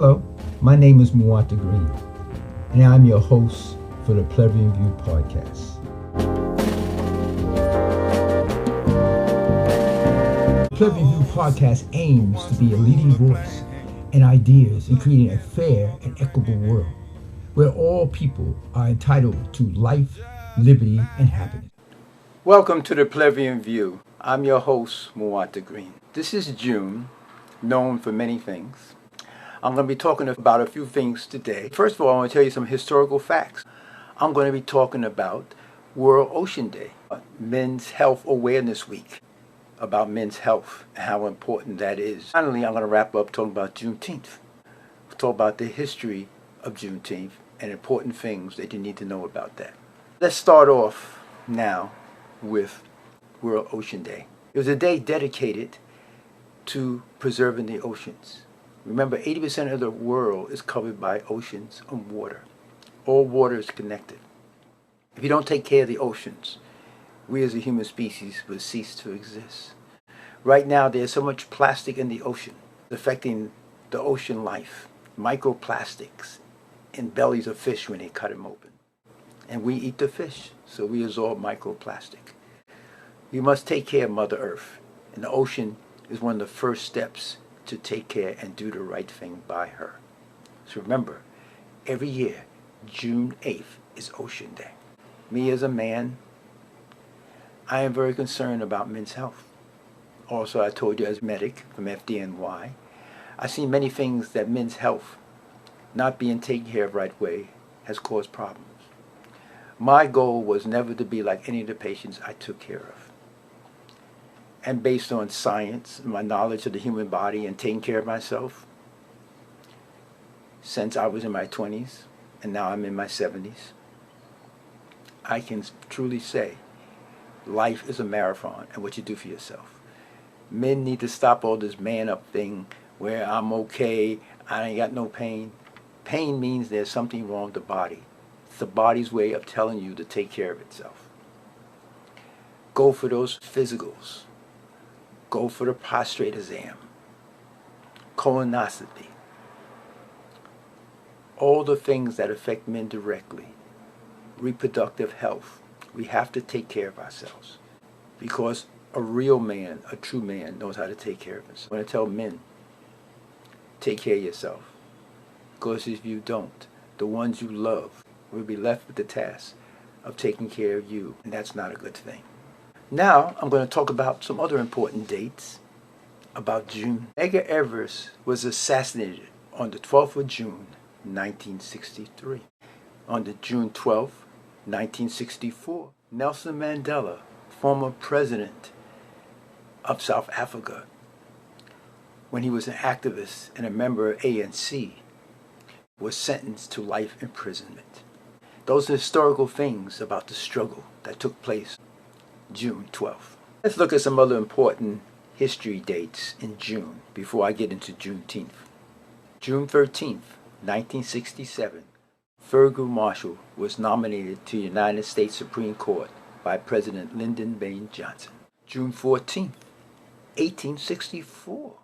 Hello, my name is Muwata Green, and I'm your host for the PlebeianView podcast. The PlebeianView podcast aims to be a leading voice in ideas in creating a fair and equitable world where all people are entitled to life, liberty, and happiness. Welcome to the PlebeianView. I'm your host, Muwata Green. This is June, known for many things. I'm going to be talking about a few things today. First of all, I want to tell you some historical facts. I'm going to be talking about World Ocean Day, Men's Health Awareness Week, about men's health and how important that is. Finally, I'm going to wrap up talking about Juneteenth. Talk about the history of Juneteenth and important things that you need to know about that. Let's start off now with World Ocean Day. It was a day dedicated to preserving the oceans. Remember, 80% of the world is covered by oceans and water. All water is connected. If you don't take care of the oceans, we as a human species will cease to exist. Right now, there's so much plastic in the ocean affecting the ocean life. Microplastics in bellies of fish when they cut them open. And we eat the fish, so we absorb microplastic. We must take care of Mother Earth, and the ocean is one of the first steps to take care and do the right thing by her. So remember, every year, June 8th is Ocean Day. Me as a man, I am very concerned about men's health. Also, I told you as a medic from FDNY, I've seen many things that men's health not being taken care of right way has caused problems. My goal was never to be like any of the patients I took care of. And based on science, my knowledge of the human body and taking care of myself, since I was in my 20s and now I'm in my 70s, I can truly say life is a marathon and what you do for yourself. Men need to stop all this man up thing where I'm okay, I ain't got no pain. Pain means there's something wrong with the body. It's the body's way of telling you to take care of itself. Go for those physicals. Go for the prostate exam, colonoscopy, all the things that affect men directly, reproductive health. We have to take care of ourselves because a real man, a true man, knows how to take care of himself. I want to tell men, take care of yourself, because if you don't, the ones you love will be left with the task of taking care of you, and that's not a good thing. Now, I'm going to talk about some other important dates about June. Edgar Everett was assassinated on the 12th of June, 1963. On the June 12th, 1964, Nelson Mandela, former president of South Africa, when he was an activist and a member of ANC, was sentenced to life imprisonment. Those are historical things about the struggle that took place June 12th. Let's look at some other important history dates in June before I get into Juneteenth. June 13th, 1967, Thurgood Marshall was nominated to the United States Supreme Court by President Lyndon B. Johnson. June 14th, 1864,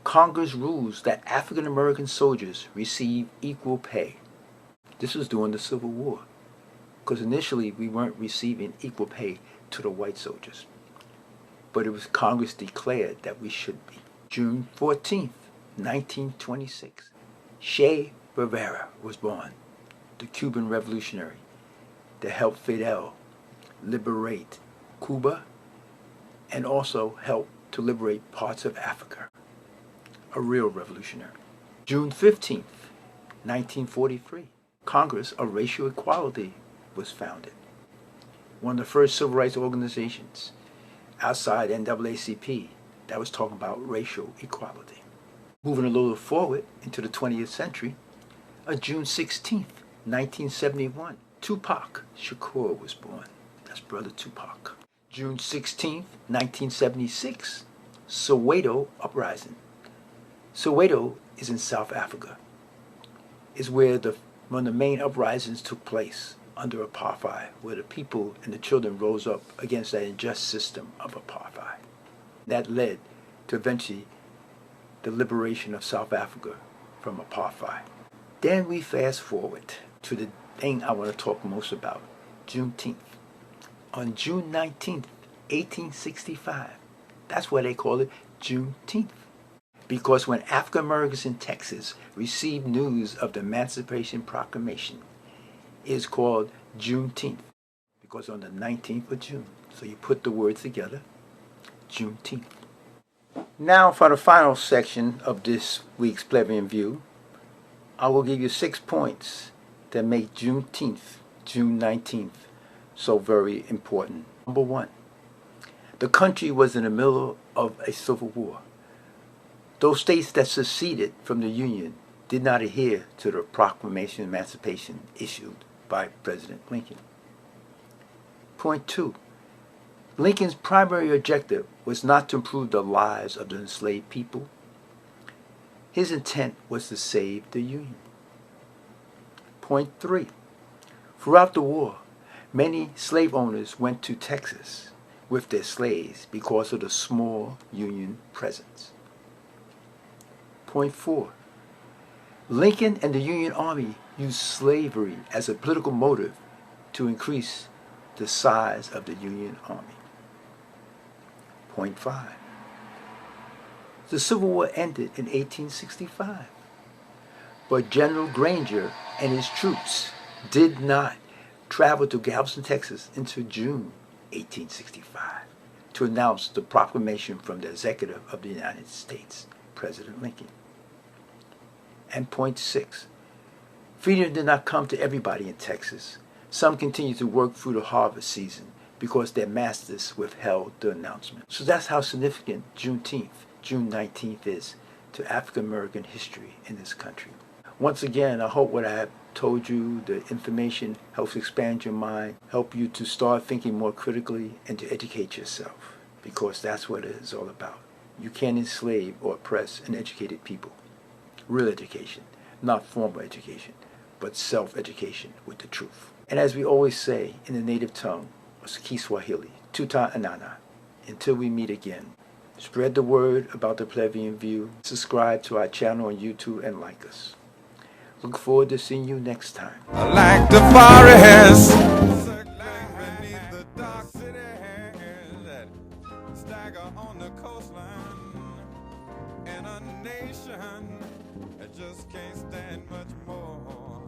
Congress rules that African American soldiers receive equal pay. This was during the Civil War, because initially we weren't receiving equal pay to the white soldiers. But it was Congress declared that we should be. June 14th, 1926, Che Guevara was born, the Cuban revolutionary that helped Fidel liberate Cuba and also helped to liberate parts of Africa. A real revolutionary. June 15th, 1943, Congress of Racial Equality was founded. One of the first civil rights organizations outside NAACP that was talking about racial equality. Moving a little forward into the 20th century, on June 16th, 1971, Tupac Shakur was born. That's Brother Tupac. June 16th, 1976, Soweto Uprising. Soweto is in South Africa. It's where one of the main uprisings took place under apartheid, where the people and the children rose up against that unjust system of apartheid. That led to eventually the liberation of South Africa from apartheid. Then we fast forward to the thing I want to talk most about, Juneteenth. On June 19th, 1865, that's why they call it Juneteenth. Because when African Americans in Texas received news of the Emancipation Proclamation, it is called Juneteenth. Because on the 19th of June, so you put the words together, Juneteenth. Now for the final section of this week's Plebeian View, I will give you 6 points that make Juneteenth, June 19th, so very important. Number 1, the country was in the middle of a civil war. Those states that seceded from the Union did not adhere to the Proclamation of Emancipation issued by President Lincoln. Point 2, Lincoln's primary objective was not to improve the lives of the enslaved people. His intent was to save the Union. Point 3, throughout the war, many slave owners went to Texas with their slaves because of the small Union presence. Point 4, Lincoln and the Union Army used slavery as a political motive to increase the size of the Union Army. Point 5, the Civil War ended in 1865, but General Granger and his troops did not travel to Galveston, Texas until June 1865 to announce the proclamation from the Executive of the United States, President Lincoln. And point 6, freedom did not come to everybody in Texas. Some continued to work through the harvest season because their masters withheld the announcement. So that's how significant Juneteenth, June 19th, is to African American history in this country. Once again, I hope what I have told you, the information, helps expand your mind, help you to start thinking more critically and to educate yourself, because that's what it is all about. You can't enslave or oppress an educated people. Real education, not formal education, but self-education with the truth. And as we always say in the native tongue of Kiswahili, Tuta Anana, until we meet again, spread the word about the Plebeian View, subscribe to our channel on YouTube, and like us. Look forward to seeing you next time. I like the forest circling beneath the dark city that stagger on the coastline, and a nation that just can't stand much more.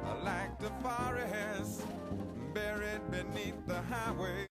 I like the forest buried beneath the highway.